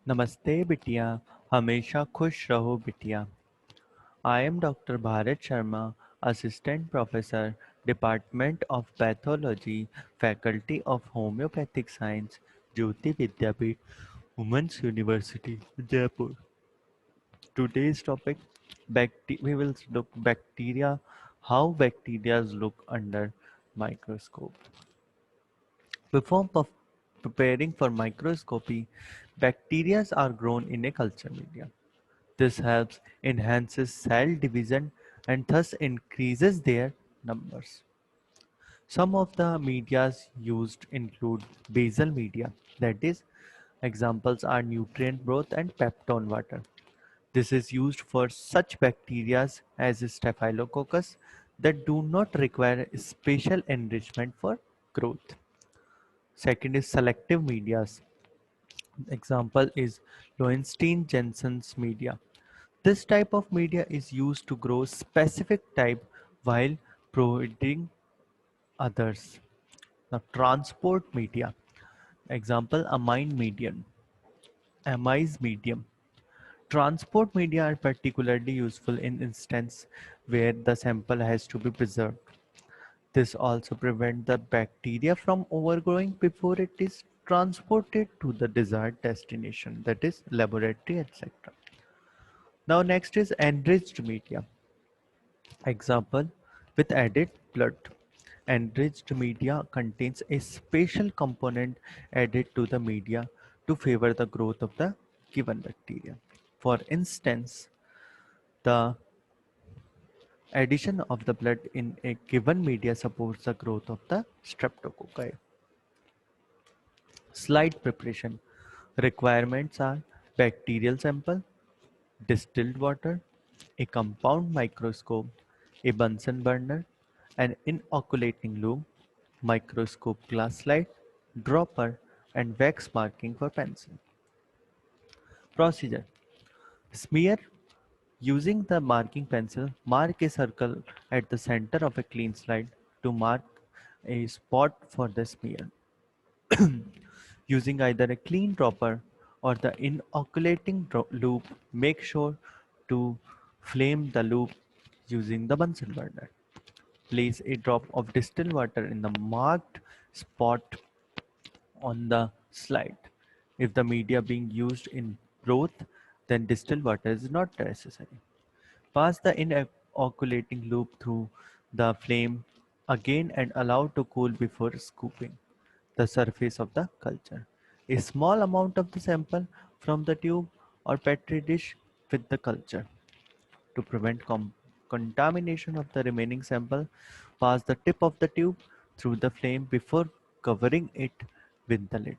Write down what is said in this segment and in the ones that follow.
नमस्ते बिटिया, हमेशा खुश रहो बिटिया। I am Dr. Bharat Sharma, Assistant Professor, Department of Pathology, Faculty of Homeopathic Science, Jyoti Vidyapeeth, Women's University, Jaipur. Today's topic, we will look bacteria, how bacteria look under microscope. Before preparing for microscopy, bacteria are grown in a culture media. This helps enhances cell division and thus increases their numbers. Some of the medias used include basal media, that is, examples are nutrient broth and peptone water. This is used for such bacteria as Staphylococcus that do not require special enrichment for growth. Second is selective medias. Example is Lowenstein-Jensen's media. This type of media is used to grow specific type while prohibiting others. Now, transport media. Example, amide medium. Transport media are particularly useful in instances where the sample has to be preserved. This also prevents the bacteria from overgrowing before it is transported to the desired destination, that is laboratory, etc. Now next is enriched media. Example, with added blood. Enriched media contains a special component added to the media to favor the growth of the given bacteria. For instance, the addition of the blood in a given media supports the growth of the streptococci. Slide preparation. Requirements are bacterial sample, distilled water, a compound microscope, a Bunsen burner, an inoculating loop, microscope glass slide, dropper, and wax marking for pencil. Procedure. Smear. Using the marking pencil, mark a circle at the center of a clean slide to mark a spot for the smear. Using either a clean dropper or the inoculating loop, make sure to flame the loop using the Bunsen burner. Place a drop of distilled water in the marked spot on the slide. If the media being used in broth, then distilled water is not necessary. Pass the inoculating loop through the flame again and allow to cool before scooping the surface of the culture. A small amount of the sample from the tube or petri dish with the culture. To prevent contamination of the remaining sample, pass the tip of the tube through the flame before covering it with the lid.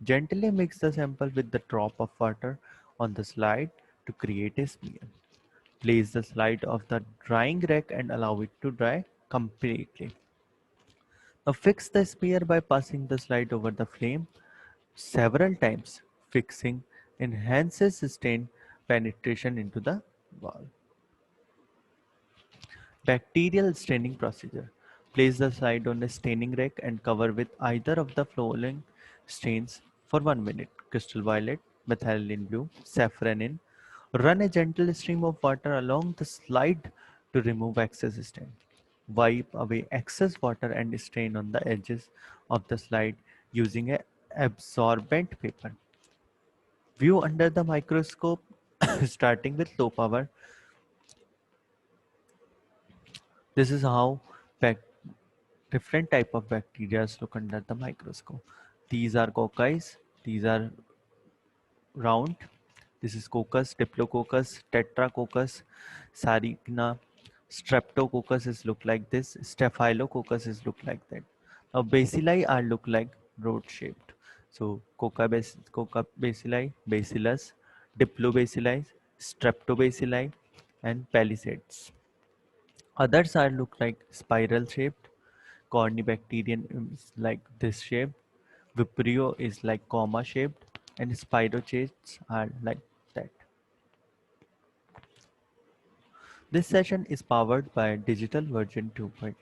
Gently mix the sample with the drop of water on the slide to create a smear. Place the slide of the drying rack and allow it to dry completely. Now fix the smear by passing the slide over the flame several times. Fixing enhances stain penetration into the wall. Bacterial staining procedure. Place the slide on a staining rack and cover with either of the following stains for 1 minute. Crystal violet, methylene blue, saffronin. Run a gentle stream of water along the slide to remove excess stain. Wipe away excess water and stain on the edges of the slide using a absorbent paper. View under the microscope starting with low power. This is how bac- different type of bacteria look under the microscope. These are cocci, these are round. This is coccus, diplococcus, tetracoccus, sarigna, streptococcus is look like this, staphylococcus is look like that. Now bacilli are look like road shaped. So cocca bacilli, bacillus, diplobacilli, streptobacilli, and palisades. Others are look like spiral shaped. Cornybacterium is like this shape. Vibrio is like comma shaped, and spirochetes are like that. This session is powered by Digital Version 2.0,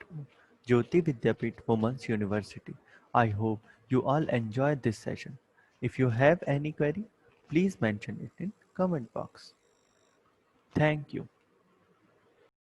Jyoti Vidyapeeth Women's University. I hope you all enjoyed this session. If you have any query, please mention it in comment box. Thank you.